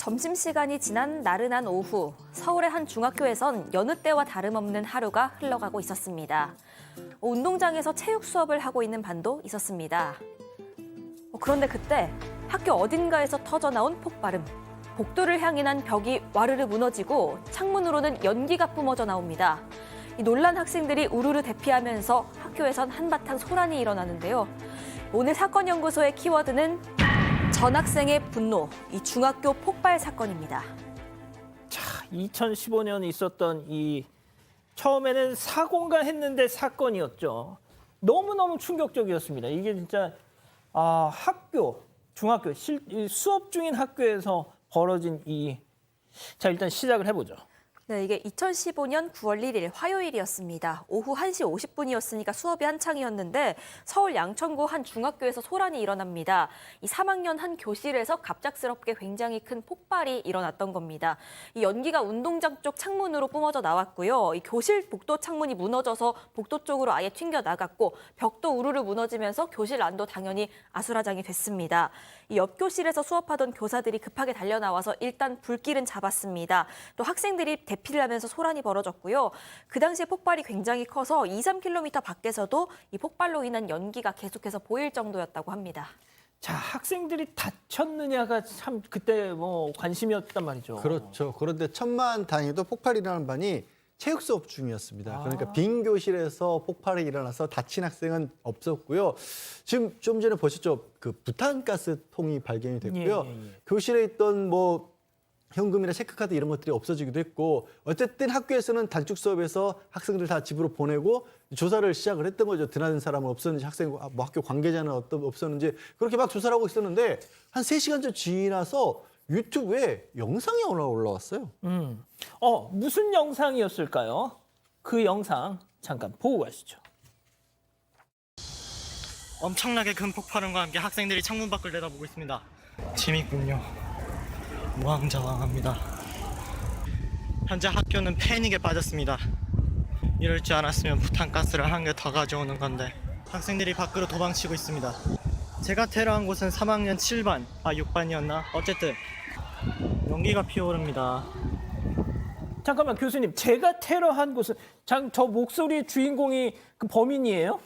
점심시간이 지난 나른한 오후, 서울의 한 중학교에선 여느 때와 다름없는 하루가 흘러가고 있었습니다. 운동장에서 체육 수업을 하고 있는 반도 있었습니다. 그런데 그때 학교 어딘가에서 터져나온 폭발음. 복도를 향해 난 벽이 와르르 무너지고 창문으로는 연기가 뿜어져 나옵니다. 이 놀란 학생들이 우르르 대피하면서 학교에선 한바탕 소란이 일어나는데요. 오늘 사건연구소의 키워드는 전학생의 분노, 이 중학교 폭발 사건입니다. 자, 2015년 있었던 이 처음에는 사고인가 했는데 사건이었죠. 너무너무 충격적이었습니다. 이게 진짜 학교, 중학교, 수업 중인 학교에서 벌어진 자, 일단 시작을 해보죠. 네, 이게 2015년 9월 1일 화요일이었습니다. 오후 1시 50분이었으니까 수업이 한창이었는데 서울 양천구 한 중학교에서 소란이 일어납니다. 이 3학년 한 교실에서 갑작스럽게 굉장히 큰 폭발이 일어났던 겁니다. 이 연기가 운동장 쪽 창문으로 뿜어져 나왔고요. 이 교실 복도 창문이 무너져서 복도 쪽으로 아예 튕겨 나갔고 벽도 우르르 무너지면서 교실 안도 당연히 아수라장이 됐습니다. 이 옆 교실에서 수업하던 교사들이 급하게 달려나와서 일단 불길은 잡았습니다. 또 학생들이 대피를 하면서 소란이 벌어졌고요. 그 당시에 폭발이 굉장히 커서 2-3km 밖에서도 이 폭발로 인한 연기가 계속해서 보일 정도였다고 합니다. 자, 학생들이 다쳤느냐가 참 그때 관심이었단 말이죠. 그렇죠. 그런데 천만다행히도 폭발이 일어난 반이 체육 수업 중이었습니다. 그러니까 빈 교실에서 폭발이 일어나서 다친 학생은 없었고요. 지금 좀 전에 보셨죠? 그 부탄가스통이 발견이 됐고요. 교실에 있던 현금이나 체크카드 이런 것들이 없어지기도 했고, 어쨌든 학교에서는 단축 수업에서 학생들 다 집으로 보내고 조사를 시작을 했던 거죠. 드나든 사람은 없었는지, 학교 관계자는 없었는지 그렇게 막 조사를 하고 있었는데 한 3시간쯤 지나서 유튜브에 영상이 올라왔어요. 무슨 영상이었을까요? 그 영상 잠깐 보고 가시죠. 엄청나게 큰 폭발음과 함께 학생들이 창문 밖을 내다보고 있습니다. 재밌군요. 우왕좌왕합니다. 현재 학교는 패닉에 빠졌습니다. 이럴 줄 알았으면 부탄가스를 한 개 더 가져오는 건데 학생들이 밖으로 도망치고 있습니다. 제가 테러한 곳은 3학년 7반, 6반이었나? 어쨌든 연기가 피어오릅니다. 잠깐만 교수님, 제가 테러한 곳은 저 목소리의 주인공이 그 범인이에요?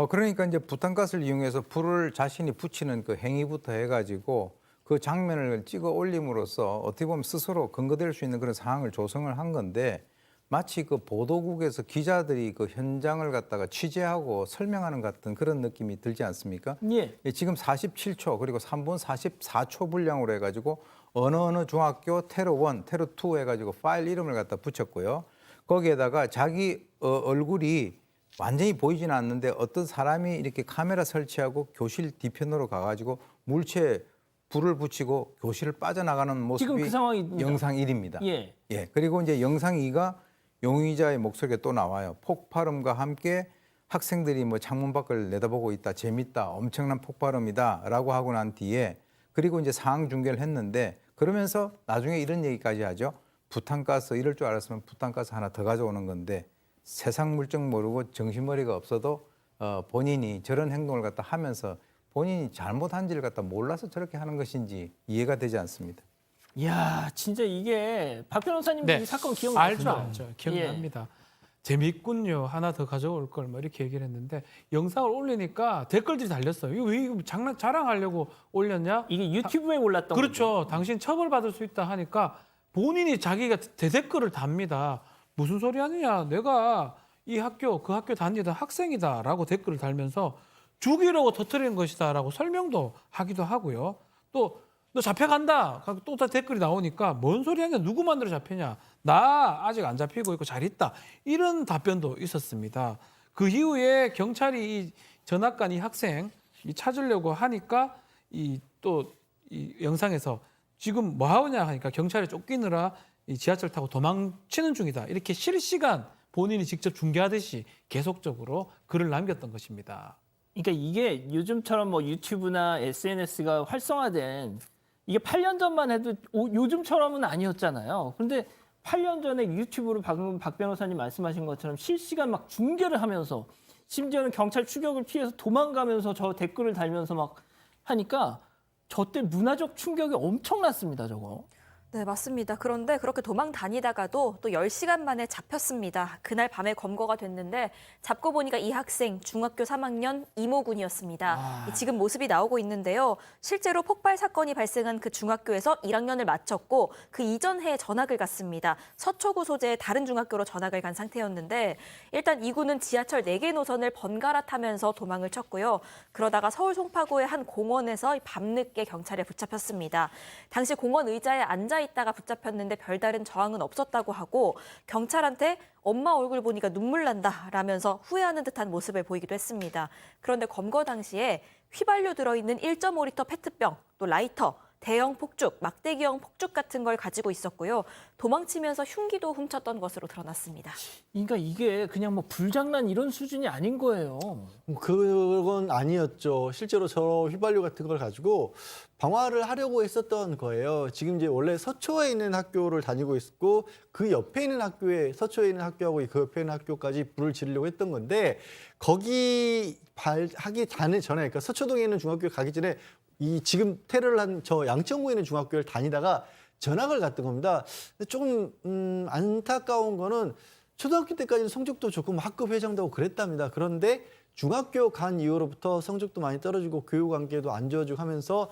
그러니까 이제 부탄가스를 이용해서 불을 자신이 붙이는 그 행위부터 해가지고 그 장면을 찍어 올림으로써 어떻게 보면 스스로 근거될 수 있는 그런 상황을 조성을 한 건데, 마치 그 보도국에서 기자들이 그 현장을 갖다가 취재하고 설명하는 것 같은 그런 느낌이 들지 않습니까? 예. 지금 47초 그리고 3분 44초 분량으로 해가지고 어느 중학교 테러 1, 테러 2 해가지고 파일 이름을 갖다 붙였고요. 거기에다가 자기 얼굴이 완전히 보이지는 않는데 어떤 사람이 이렇게 카메라 설치하고 교실 뒤편으로 가가지고 물체에 불을 붙이고 교실을 빠져나가는 모습이 지금 그 상황입니다. 영상 1입니다. 예. 그리고 이제 영상 2가 용의자의 목소리가 또 나와요. 폭발음과 함께 학생들이 창문 밖을 내다보고 있다, 재밌다, 엄청난 폭발음이다라고 하고 난 뒤에, 그리고 이제 상황 중계를 했는데, 그러면서 나중에 이런 얘기까지 하죠. 부탄가스, 이럴 줄 알았으면 부탄가스 하나 더 가져오는 건데 세상 물정 모르고 정신머리가 없어도 본인이 저런 행동을 갖다 하면서 본인이 잘못한지를 갖다 몰라서 저렇게 하는 것인지 이해가 되지 않습니다. 이야, 진짜 이게 박 변호사님도 이 사건 기억나시죠? 알죠. 기억납니다. 재밌군요. 하나 더 가져올 걸 이렇게 얘기를 했는데 영상을 올리니까 댓글들이 달렸어요. 이거 왜 자랑하려고 올렸냐? 이게 유튜브에 올랐던 그렇죠. 거죠. 당신 처벌받을 수 있다 하니까 본인이 자기가 대댓글을 답니다. 무슨 소리 하느냐. 내가 이 학교, 그 학교 다니던 학생이다라고 댓글을 달면서 죽이려고 터뜨리는 것이다라고 설명도 하기도 하고요. 또 너 잡혀간다. 또 댓글이 나오니까 뭔 소리 하냐. 누구 만들어 잡히냐. 나 아직 안 잡히고 있고 잘 있다. 이런 답변도 있었습니다. 그 이후에 경찰이 이 전학간 이 학생 찾으려고 하니까 이 영상에서 지금 뭐 하느냐 하니까 경찰에 쫓기느라 이 지하철 타고 도망치는 중이다. 이렇게 실시간 본인이 직접 중계하듯이 계속적으로 글을 남겼던 것입니다. 그러니까 이게 요즘처럼 유튜브나 SNS가 활성화된, 이게 8년 전만 해도 요즘처럼은 아니었잖아요. 그런데 8년 전에 유튜브로 방금 박 변호사님 말씀하신 것처럼 실시간 중계를 하면서, 심지어는 경찰 추격을 피해서 도망가면서 저 댓글을 달면서 하니까 저때 문화적 충격이 엄청났습니다, 저거. 네, 맞습니다. 그런데 그렇게 도망 다니다가도 또 10시간 만에 잡혔습니다. 그날 밤에 검거가 됐는데 잡고 보니까 이 학생 중학교 3학년 이모군이었습니다. 지금 모습이 나오고 있는데요. 실제로 폭발 사건이 발생한 그 중학교에서 1학년을 마쳤고 그 이전 해에 전학을 갔습니다. 서초구 소재의 다른 중학교로 전학을 간 상태였는데 일단 이 군은 지하철 4개 노선을 번갈아 타면서 도망을 쳤고요. 그러다가 서울 송파구의 한 공원에서 밤늦게 경찰에 붙잡혔습니다. 당시 공원 의자에 앉아 있다가 붙잡혔는데 별다른 저항은 없었다고 하고 경찰한테 엄마 얼굴 보니까 눈물 난다 라면서 후회하는 듯한 모습을 보이기도 했습니다. 그런데 검거 당시에 휘발유 들어있는 1.5리터 페트병, 또 라이터, 대형 폭죽, 막대기형 폭죽 같은 걸 가지고 있었고요. 도망치면서 흉기도 훔쳤던 것으로 드러났습니다. 그러니까 이게 그냥 뭐 불장난 이런 수준이 아닌 거예요. 그건 아니었죠. 실제로 저 휘발유 같은 걸 가지고 방화를 하려고 했었던 거예요. 지금 이제 원래 서초에 있는 학교를 다니고 있었고 그 옆에 있는 학교에 서초에 있는 학교하고 그 옆에 있는 학교까지 불을 지르려고 했던 건데 거기 하기 전에 그러니까 서초동에 있는 중학교에 가기 전에 이 지금 테러를 한 저 양천구에 있는 중학교를 다니다가 전학을 갔던 겁니다. 근데 조금 안타까운 거는 초등학교 때까지는 성적도 좋고 학급 회장도 하고 그랬답니다. 그런데 중학교 간 이후로부터 성적도 많이 떨어지고 교육 관계도 안 좋아지고 하면서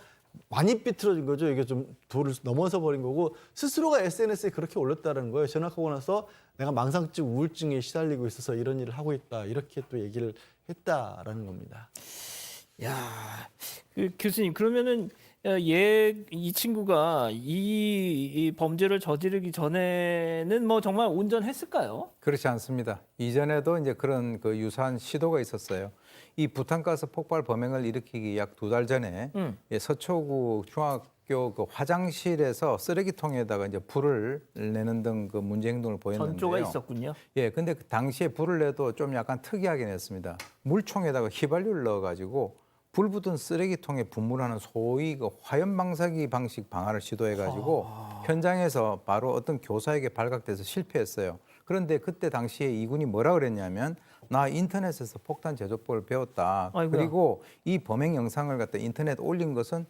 많이 삐뚤어진 거죠. 이게 좀 도를 넘어서 버린 거고 스스로가 SNS에 그렇게 올렸다는 거예요. 전학하고 나서 내가 망상증, 우울증에 시달리고 있어서 이런 일을 하고 있다. 이렇게 또 얘기를 했다라는 겁니다. 야, 그 교수님 그러면은 이 친구가 이 범죄를 저지르기 전에는 뭐 정말 온전했을까요? 그렇지 않습니다. 이전에도 이제 그런 그 유사한 시도가 있었어요. 이 부탄가스 폭발 범행을 일으키기 약 2달 전에 서초구 중학교 그 화장실에서 쓰레기통에다가 이제 불을 내는 등 그 문제 행동을 보였는데요. 전조가 있었군요. 예, 근데 그 당시에 불을 내도 좀 약간 특이하긴 했습니다. 물총에다가 휘발유를 넣어가지고 불 붙은 쓰레기통에 분무하는 소위 그 화염방사기 방식 방화를 시도해가지고 현장에서 바로 어떤 교사에게 발각돼서 실패했어요. 그런데 그때 당시에 이군이 뭐라 그랬냐면 나 인터넷에서 폭탄 제조법을 배웠다. 아이고야. 그리고 이 범행 영상을 갖다 인터넷 올린 것은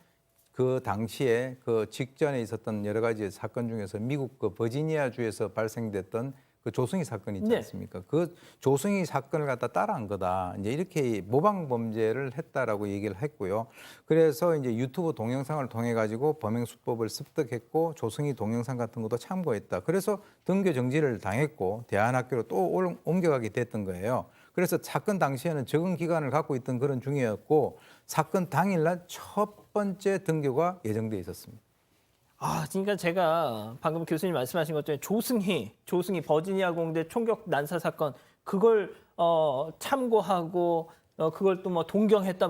그 당시에 그 직전에 있었던 여러 가지 사건 중에서 미국 그 버지니아주에서 발생됐던 그 조승희 사건이 있지 네. 않습니까? 그 조승희 사건을 갖다 따라한 거다. 이제 이렇게 모방 범죄를 했다라고 얘기를 했고요. 그래서 이제 유튜브 동영상을 통해 가지고 범행 수법을 습득했고 조승희 동영상 같은 것도 참고했다. 그래서 등교 정지를 당했고 대안학교로 또 옮겨가게 됐던 거예요. 그래서 사건 당시에는 적응 기간을 갖고 있던 그런 중이었고 사건 당일날 첫 번째 등교가 예정돼 있었습니다. 그러니까 제가 방금 교수님 말씀하신 것 중에 조승희 버지니아 공대 총격 난사 사건 그걸 참고하고 그걸 또 뭐 동경했다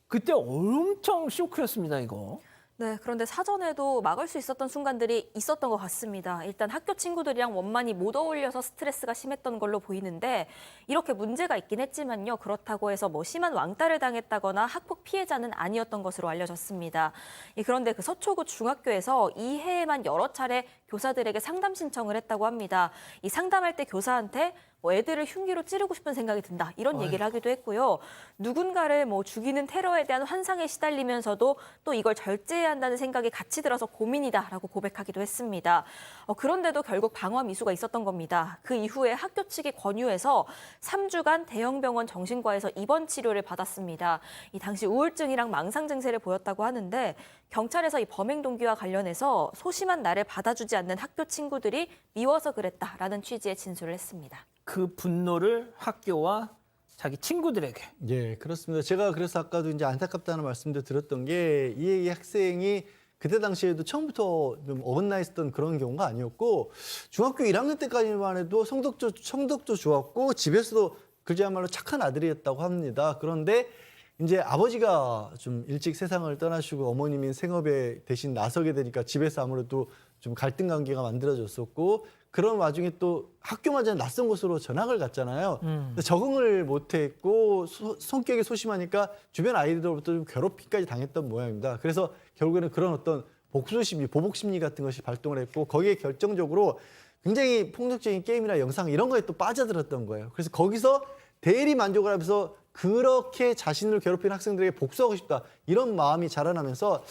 그때 엄청 쇼크였습니다 이거. 네, 그런데 사전에도 막을 수 있었던 순간들이 있었던 것 같습니다. 일단 학교 친구들이랑 원만히 못 어울려서 스트레스가 심했던 걸로 보이는데 이렇게 문제가 있긴 했지만요. 그렇다고 해서 뭐 심한 왕따를 당했다거나 학폭 피해자는 아니었던 것으로 알려졌습니다. 그런데 그 서초구 중학교에서 이 해에만 여러 차례 교사들에게 상담 신청을 했다고 합니다. 이 상담할 때 교사한테 뭐 애들을 흉기로 찌르고 싶은 생각이 든다 이런 얘기를 하기도 했고요. 누군가를 뭐 죽이는 테러에 대한 환상에 시달리면서도 또 이걸 절제해야 한다는 생각이 같이 들어서 고민이다라고 고백하기도 했습니다. 그런데도 결국 방화 미수가 있었던 겁니다. 그 이후에 학교 측이 권유해서 3주간 대형병원 정신과에서 입원 치료를 받았습니다. 이 당시 우울증이랑 망상 증세를 보였다고 하는데 경찰에서 이 범행 동기와 관련해서 소심한 나를 받아주지 않는 학교 친구들이 미워서 그랬다라는 취지의 진술을 했습니다. 그 분노를 학교와 자기 친구들에게. 예, 그렇습니다. 제가 그래서 아까도 이제 안타깝다는 말씀도 드렸던 게 이 학생이 그때 당시에도 처음부터 좀 어긋나 있었던 그런 경우가 아니었고 중학교 1학년 때까지만 해도 성적도 좋았고 집에서도 그야말로 착한 아들이었다고 합니다. 그런데 이제 아버지가 좀 일찍 세상을 떠나시고 어머님이 생업에 대신 나서게 되니까 집에서 아무래도 좀 갈등 관계가 만들어졌었고 그런 와중에 또 학교마저 낯선 곳으로 전학을 갔잖아요. 근데 적응을 못했고 성격이 소심하니까 주변 아이들로부터 좀 괴롭힘까지 당했던 모양입니다. 그래서 결국에는 그런 어떤 복수심리, 보복심리 같은 것이 발동을 했고 거기에 결정적으로 굉장히 폭력적인 게임이나 영상 이런 거에 또 빠져들었던 거예요. 그래서 거기서 대리 만족을 하면서 그렇게 자신을 괴롭힌 학생들에게 복수하고 싶다 이런 마음이 자라나면서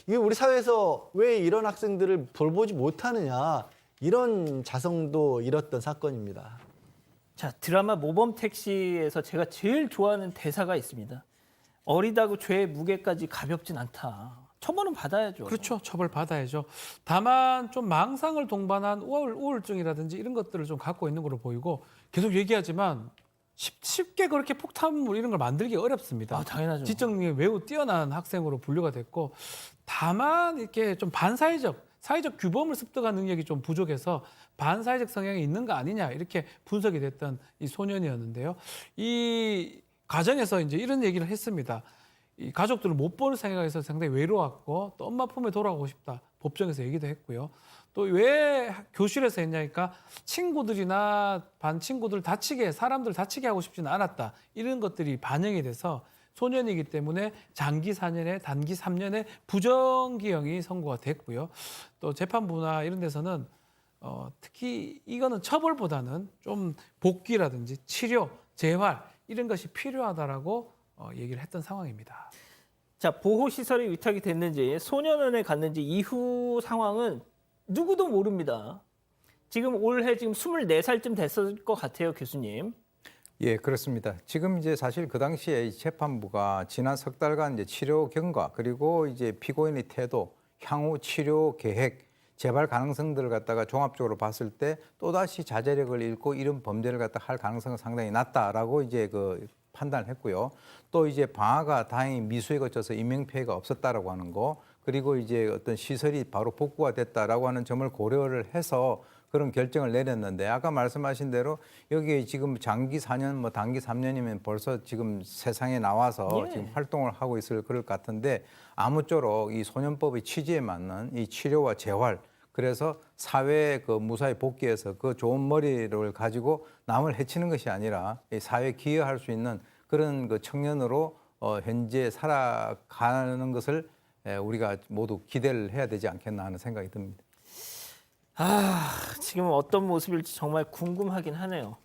이게 우리 사회에서 왜 이런 학생들을 돌보지 못하느냐 이런 자성도 잃었던 사건입니다. 자, 드라마 모범택시에서 제가 제일 좋아하는 대사가 있습니다. 어리다고 죄의 무게까지 가볍진 않다. 처벌은 받아야죠. 그렇죠. 처벌 받아야죠. 다만 좀 망상을 동반한 우울증이라든지 이런 것들을 좀 갖고 있는 걸로 보이고 계속 얘기하지만 쉽게 그렇게 폭탄물 이런 걸 만들기 어렵습니다. 아, 당연하죠. 지적 능력이 매우 뛰어난 학생으로 분류가 됐고 다만 이렇게 좀 사회적 규범을 습득한 능력이 좀 부족해서 반사회적 성향이 있는 거 아니냐 이렇게 분석이 됐던 이 소년이었는데요. 이 과정에서 이제 이런 얘기를 했습니다. 이 가족들을 못 보는 생각에서 상당히 외로웠고 또 엄마 품에 돌아가고 싶다. 법정에서 얘기도 했고요. 또 왜 교실에서 했냐니까 친구들이나 반 친구들 사람들 다치게 하고 싶지는 않았다. 이런 것들이 반영이 돼서 소년이기 때문에 장기 4년에 단기 3년의 부정기형이 선고가 됐고요. 또 재판부나 이런 데서는 특히 이거는 처벌보다는 좀 복귀라든지 치료, 재활 이런 것이 필요하다라고 얘기를 했던 상황입니다. 자, 보호시설이 위탁이 됐는지 소년원에 갔는지 이후 상황은 누구도 모릅니다. 지금 올해 지금 24살쯤 됐을 것 같아요, 교수님. 예, 그렇습니다. 지금 이제 사실 그 당시에 이 재판부가 지난 석 달간 이제 치료 경과 그리고 이제 피고인의 태도, 향후 치료 계획, 재발 가능성들을 갖다가 종합적으로 봤을 때 또다시 자제력을 잃고 이런 범죄를 갖다 할 가능성은 상당히 낮다라고 이제 그 판단을 했고요. 또 이제 방화가 다행히 미수에 거쳐서 인명 피해가 없었다라고 하는 거, 그리고 이제 어떤 시설이 바로 복구가 됐다라고 하는 점을 고려를 해서 그런 결정을 내렸는데 아까 말씀하신 대로 여기에 지금 장기 4년, 뭐 단기 3년이면 벌써 지금 세상에 나와서 예. 지금 활동을 하고 있을 것 같은데 아무쪼록 이 소년법의 취지에 맞는 이 치료와 재활 그래서 사회에 그 무사히 복귀해서 그 좋은 머리를 가지고 남을 해치는 것이 아니라 이 사회에 기여할 수 있는 그런 그 청년으로 현재 살아가는 것을 우리가 모두 기대를 해야 되지 않겠나 하는 생각이 듭니다. 지금 어떤 모습일지 정말 궁금하긴 하네요.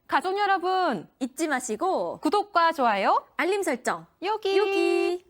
가족 여러분, 잊지 마시고 구독과 좋아요, 알림 설정 여기. 여기.